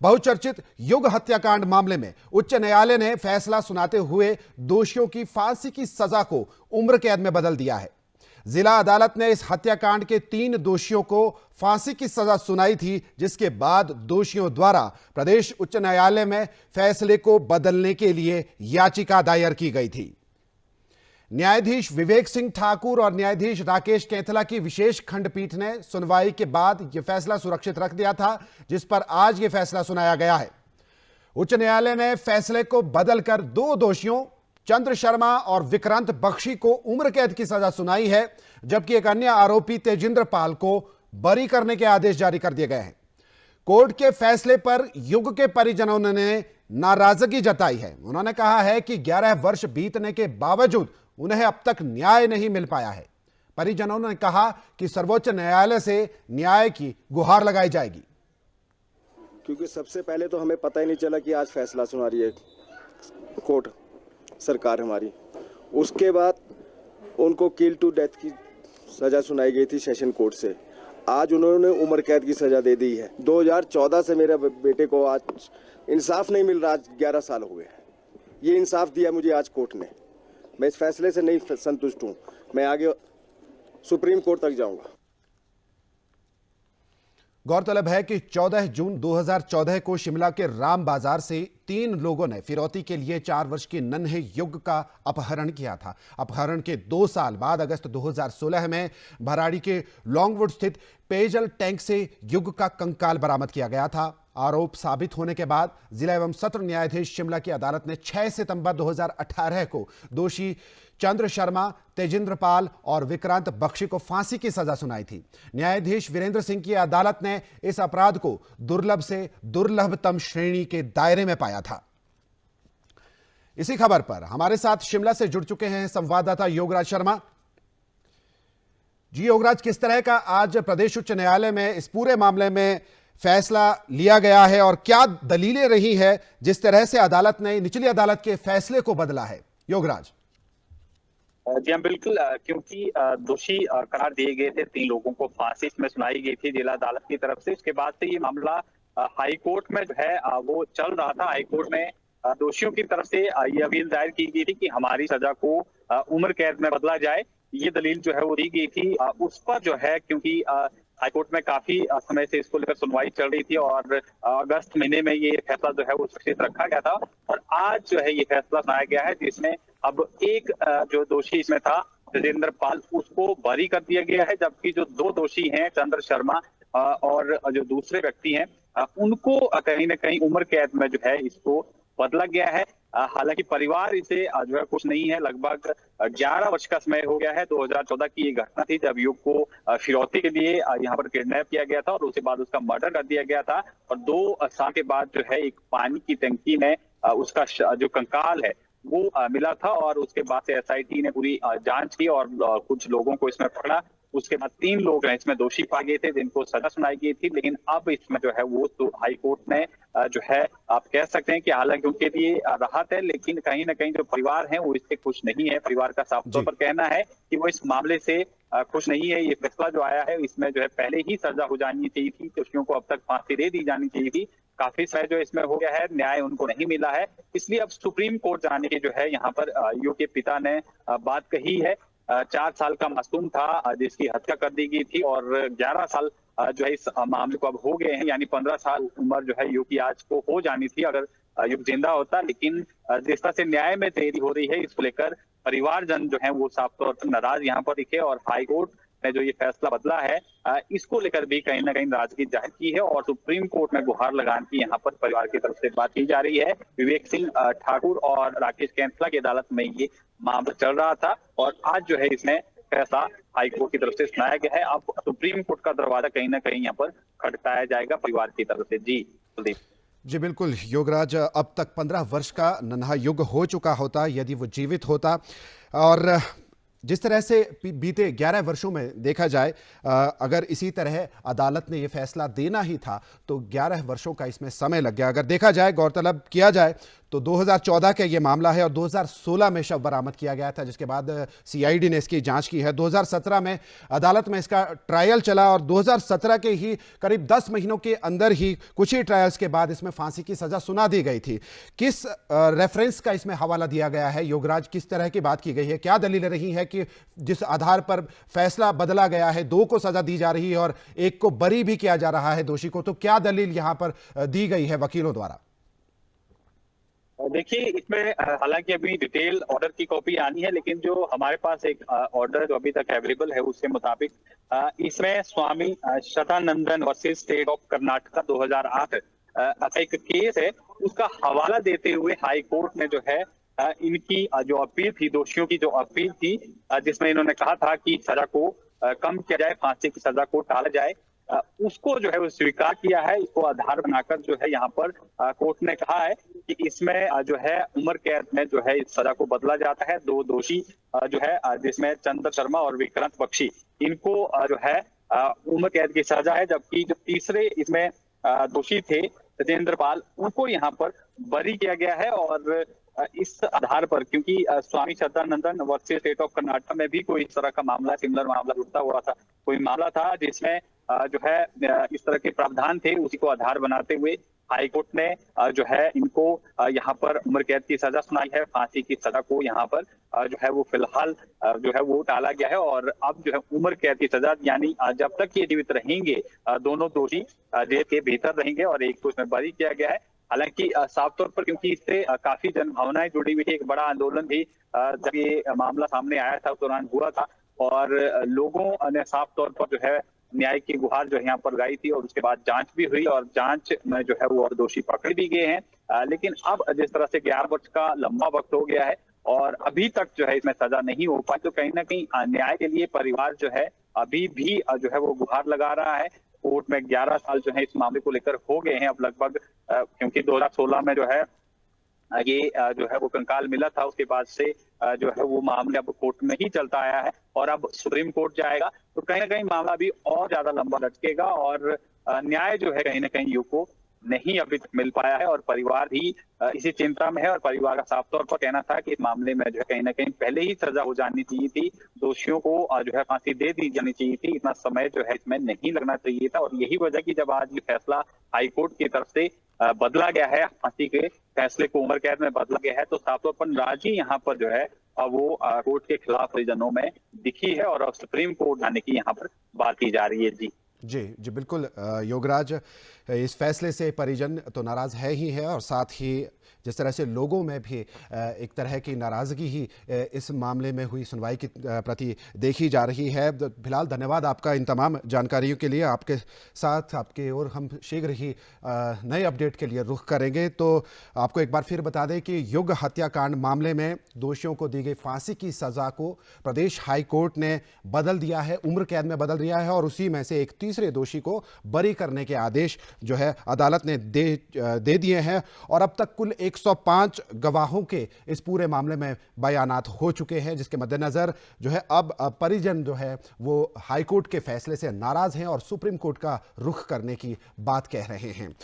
बहुचर्चित युग हत्याकांड मामले में उच्च न्यायालय ने फैसला सुनाते हुए दोषियों की फांसी की सजा को उम्र कैद में बदल दिया है। जिला अदालत ने इस हत्याकांड के 3 दोषियों को फांसी की सजा सुनाई थी, जिसके बाद दोषियों द्वारा प्रदेश उच्च न्यायालय में फैसले को बदलने के लिए याचिका दायर की गई थी। न्यायाधीश विवेक सिंह ठाकुर और न्यायाधीश राकेश कैथला की विशेष खंडपीठ ने सुनवाई के बाद यह फैसला सुरक्षित रख दिया था, जिस पर आज यह फैसला सुनाया गया है। उच्च न्यायालय ने फैसले को बदलकर 2 दोषियों चंद्र शर्मा और विक्रांत बख्शी को उम्र कैद की सजा सुनाई है, जबकि एक अन्य आरोपी तेजिंद्र पाल को बरी करने के आदेश जारी कर दिए गए हैं। कोर्ट के फैसले पर युग के परिजनों ने नाराजगी जताई है। उन्होंने कहा है कि 11 वर्ष बीतने के बावजूद उन्हें अब तक न्याय नहीं मिल पाया है। परिजनों ने कहा कि सर्वोच्च न्यायालय से न्याय की गुहार लगाई जाएगी। क्योंकि सबसे पहले तो हमें पता ही नहीं चला कि आज फैसला सुना रही है कोर्ट सरकार हमारी। उसके बाद उनको किल टू डेथ की सजा सुनाई गई थी सेशन कोर्ट से। आज उन्होंने उम्र कैद की सजा दे दी है। 2014 से मेरे बेटे को आज इंसाफ नहीं मिल रहा। आज 11 साल हो गए। ये इंसाफ दिया मुझे आज कोर्ट ने। मैं इस फैसले से नहीं संतुष्ट हूँ। मैं आगे सुप्रीम कोर्ट तक जाऊंगा। गौरतलब है कि 14 जून 2014 को शिमला के राम बाजार से 3 लोगों ने फिरौती के लिए 4 वर्ष के नन्हे युग का अपहरण किया था। अपहरण के 2 साल बाद अगस्त 2016 में भराड़ी के लॉन्गवुड स्थित पेयजल टैंक से युग का कंकाल बरामद किया गया था। आरोप साबित होने के बाद जिला एवं सत्र न्यायाधीश शिमला की अदालत ने 6 सितंबर 2018 को दोषी चंद्र शर्मा, तेजिंद्र पाल और विक्रांत बख्शी को फांसी की सजा सुनाई थी। न्यायाधीश वीरेंद्र सिंह की अदालत ने इस अपराध को दुर्लभ से दुर्लभतम श्रेणी के दायरे में पाया था। इसी खबर पर हमारे साथ शिमला से जुड़ चुके हैं संवाददाता योगराज शर्मा। जी योगराज, किस तरह का आज प्रदेश उच्च न्यायालय में इस पूरे मामले में फैसला लिया गया है और क्या दलीलें रही है जिस तरह से अदालत ने निचली अदालत के फैसले को बदला है? योगराज। जी हाँ, बिल्कुल। क्योंकि दोषी करार दिए गए थे 3 लोगों को फांसी इसमें सुनाई गई थी जिला अदालत की तरफ से। उसके बाद से ये मामला हाई कोर्ट में जो है वो चल रहा था। हाई कोर्ट में दोषियों की तरफ से ये अपील दायर की गई थी कि हमारी सजा को उम्र कैद में बदला जाए। ये दलील जो है वो दी गई थी। उस पर जो है, क्योंकि हाईकोर्ट में काफी समय से इसको लेकर सुनवाई चल रही थी और अगस्त महीने में ये फैसला जो है वो सुरक्षित रखा गया था और आज जो है ये फैसला सुनाया गया है, जिसमें अब एक जो दोषी इसमें था तेजिंद्र पाल, उसको बरी कर दिया गया है, जबकि जो 2 दोषी हैं चंद्र शर्मा और जो दूसरे व्यक्ति हैं उनको कहीं ना कहीं उम्र कैद में जो है इसको बदला गया है। हालांकि परिवार इसे जो है खुश नहीं है। लगभग 11 वर्ष का समय हो गया है। 2014 की ये घटना थी जब युग को फिरौती के लिए यहाँ पर किडनैप किया गया था और उसके बाद उसका मर्डर कर दिया गया था और 2 साल के बाद जो है एक पानी की टंकी में उसका जो कंकाल है वो मिला था और उसके बाद से एसआईटी ने पूरी जांच की और कुछ लोगों को इसमें पकड़ा। उसके बाद 3 लोग हैं इसमें दोषी पाए गए थे जिनको सजा सुनाई गई थी, लेकिन अब इसमें जो है वो तो हाई कोर्ट ने जो है आप कह सकते हैं कि हालांकि उनके लिए राहत है, लेकिन कहीं ना कहीं जो परिवार है वो इससे खुश नहीं है। परिवार का साफ तौर पर कहना है कि वो इस मामले से खुश नहीं है। ये फैसला जो आया है इसमें जो है पहले ही सजा हो जानी चाहिए थी, दोषियों को अब तक फांसी दे दी जानी चाहिए थी। काफी समय जो इसमें हो गया है, न्याय उनको नहीं मिला है, इसलिए अब सुप्रीम कोर्ट जाने की जो है यहाँ पर युग के पिता ने बात कही है। 4 साल का मासूम था जिसकी हत्या कर दी गई थी और 11 साल जो है इस मामले को अब हो गए हैं, यानी 15 साल उम्र जो है युग की आज को हो जानी थी अगर युग जिंदा होता। लेकिन जिस तरह से न्याय में देरी हो रही है इसको लेकर परिवारजन जो है वो साफ तौर पर नाराज यहाँ पर दिखे और हाई कोर्ट ने जो ये फैसला बदला है इसको लेकर भी कहीं ना कहीं नाराजगी जाहिर की है और सुप्रीम कोर्ट में गुहार लगाने की यहाँ पर परिवार की तरफ से बात की जा रही है। विवेक सिंह ठाकुर और राकेश कैथला की अदालत में ये मामला चल रहा था और आज जो है इसमें फैसला हाईकोर्ट की तरफ से सुनाया गया है। अब सुप्रीम कोर्ट का दरवाजा कहीं ना कहीं यहाँ पर खटखटाया जाएगा परिवार की तरफ से। जी कुलदीप। जी बिल्कुल योगराज, अब तक 15 वर्ष का नन्हा युग हो चुका होता यदि वो जीवित होता और जिस तरह से बीते 11 वर्षों में देखा जाए अगर इसी तरह अदालत ने यह फैसला देना ही था तो 11 वर्षों का इसमें समय लग गया। अगर देखा जाए, गौरतलब किया जाए तो 2014 का ये मामला है और 2016 में शव बरामद किया गया था, जिसके बाद सीआईडी ने इसकी जांच की है। 2017 में अदालत में इसका ट्रायल चला और 2017 के ही करीब 10 महीनों के अंदर ही कुछ ही ट्रायल्स के बाद इसमें फांसी की सजा सुना दी गई थी। किस रेफरेंस का इसमें हवाला दिया गया है योगराज, किस तरह की बात की गई है, क्या दलीलें रही है कि जिस आधार पर फैसला बदला गया है, 2 को सजा दी जा रही है और 1 को बरी भी किया जा रहा है दोषी को, तो क्या दलील यहां पर दी गई है वकीलों द्वारा? देखिए, इसमें हालांकि अभी डिटेल ऑर्डर की कॉपी आनी है, लेकिन जो हमारे पास एक ऑर्डर जो अभी तक अवेलेबल है उसके मुताबिक इसमें स्वामी शतानंदन वर्सेस स्टेट ऑफ कर्नाटका 2008 एक केस है, उसका हवाला देते हुए हाई कोर्ट ने जो है इनकी जो अपील थी, दोषियों की जो अपील थी, जिसमें इन्होंने कहा था कि सजा को कम किया जाए, फांसी की सजा को टाला जाए, उसको जो है वो स्वीकार किया है। इसको आधार बनाकर जो है यहाँ पर कोर्ट ने कहा है कि इसमें जो है उम्र कैद में जो है इस सजा को बदला जाता है। 2 दोषी जो है जिसमें चंद्र शर्मा और विक्रांत बख्शी, इनको जो है उम्र कैद की सजा है, जबकि जो तीसरे इसमें दोषी थे तेजेंद्र पाल, उनको यहाँ पर बरी किया गया है। और इस आधार पर, क्योंकि स्वामी शतानंदन वर्सेस स्टेट ऑफ कर्नाटक में भी कोई इस तरह का मामला, सिमिलर मामला उठता हुआ था, कोई मामला था जिसमें जो है इस तरह के प्रावधान थे, उसी को आधार बनाते हुए हाईकोर्ट ने जो है इनको यहाँ पर उम्र कैद की सजा सुनाई है। फांसी की सजा को यहाँ पर जो है वो फिलहाल जो है वो टाला गया है और अब जो है उम्र कैद की सजा, यानी जब तक ये जीवित रहेंगे दोनों दोषी जेल के भीतर रहेंगे और 1 को इसमें बरी किया गया है। हालांकि साफ तौर पर, क्योंकि इससे काफी जनभावनाएं जुड़ी हुई थी, एक बड़ा आंदोलन भी जब ये मामला सामने आया था उस दौरान हुआ था और लोगों ने साफ तौर पर जो है न्याय की गुहार जो है यहाँ पर गाई थी और उसके बाद जांच भी हुई और जांच में जो है वो और दोषी पकड़े भी गए हैं। लेकिन अब जिस तरह से 11 वर्ष का लंबा वक्त हो गया है और अभी तक जो है इसमें सजा नहीं हो पाई, तो कहीं ना कहीं न्याय के लिए परिवार जो है अभी भी जो है वो गुहार लगा रहा है। कोर्ट में 11 साल जो है इस मामले को लेकर हो गए हैं अब लगभग, क्योंकि 2016 में जो है ये जो है वो कंकाल मिला था, उसके बाद से जो है वो मामले अब कोर्ट में ही चलता आया है और अब सुप्रीम कोर्ट जाएगा, तो कहीं ना कहीं मामला भी और ज्यादा लंबा लटकेगा और न्याय जो है कहीं ना कहीं यू को नहीं अभी तक मिल पाया है और परिवार भी इसी चिंता में है। और परिवार का साफ तौर पर कहना था कि इस मामले में जो है कहीं ना कहीं पहले ही सजा हो जानी चाहिए थी, दोषियों को जो है फांसी दे दी जानी चाहिए थी, इतना समय जो है इसमें नहीं लगना चाहिए था। और यही वजह की जब आज ये फैसला हाईकोर्ट की तरफ से बदला गया है, फांसी के फैसले को उम्र कैद में बदला गया है, तो साफ तौर पर नाराजगी यहाँ पर जो है वो कोर्ट के खिलाफ परिजनों में दिखी है और सुप्रीम कोर्ट जाने की यहाँ पर बात की जा रही है। जी बिल्कुल योगराज, इस फैसले से परिजन तो नाराज है ही है और साथ ही जिस तरह से लोगों में भी एक तरह की नाराज़गी ही इस मामले में हुई सुनवाई की प्रति देखी जा रही है। फिलहाल धन्यवाद आपका इन तमाम जानकारियों के लिए। आपके साथ आपके और हम शीघ्र ही नए अपडेट के लिए रुख करेंगे। तो आपको एक बार फिर बता दें कि युग हत्याकांड मामले में दोषियों को दी गई फांसी की सज़ा को प्रदेश हाई कोर्ट ने बदल दिया है, उम्र कैद में बदल दिया है और उसी में से एक तीसरे दोषी को बरी करने के आदेश जो है अदालत ने दे दिए हैं। और अब तक कुल 105 गवाहों के इस पूरे मामले में बयानात हो चुके हैं, जिसके मद्देनजर जो है अब परिजन जो है वो हाईकोर्ट के फैसले से नाराज हैं और सुप्रीम कोर्ट का रुख करने की बात कह रहे हैं।